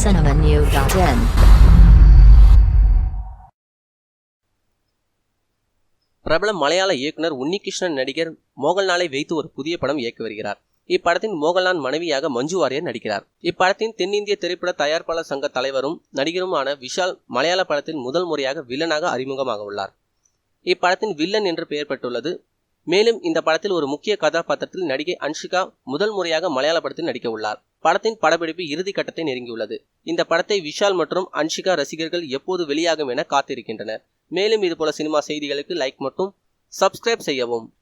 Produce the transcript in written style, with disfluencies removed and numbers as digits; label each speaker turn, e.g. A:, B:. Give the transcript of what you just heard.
A: cinemanew.in.
B: பிரபல மலையாள இயக்குனர் உன்னிகிருஷ்ணன் நடிகர் மோகன்லாலை வைத்து ஒரு புதிய படம் இயக்கி வருகிறார். இப்படத்தின் மோகன்லால் மனைவியாக மஞ்சு வாரியர் நடிக்கிறார். இப்படத்தின் தென்னிந்திய திரைப்பட தயாரிப்பாளர் சங்க தலைவரும் நடிகருமான விஷால் மலையாள படத்தின் முதல் முறையாக வில்லனாக அறிமுகமாக உள்ளார். இப்படத்தின் வில்லன் என்று பெயர் பெற்றுள்ளது. மேலும் இந்த படத்தில் ஒரு முக்கிய கதாபாத்திரத்தில் நடிகை அன்ஷிகா முதல் முறையாக மலையாள படத்தில் நடிக்க உள்ளார். படத்தின் படப்பிடிப்பு இறுதி கட்டத்தை நெருங்கியுள்ளது. இந்த படத்தை விஷால் மற்றும் அன்ஷிகா ரசிகர்கள் எப்போது வெளியாகும் என காத்திருக்கின்றனர். மேலும் இதுபோல சினிமா செய்திகளுக்கு லைக் மற்றும் சப்ஸ்கிரைப் செய்யவும்.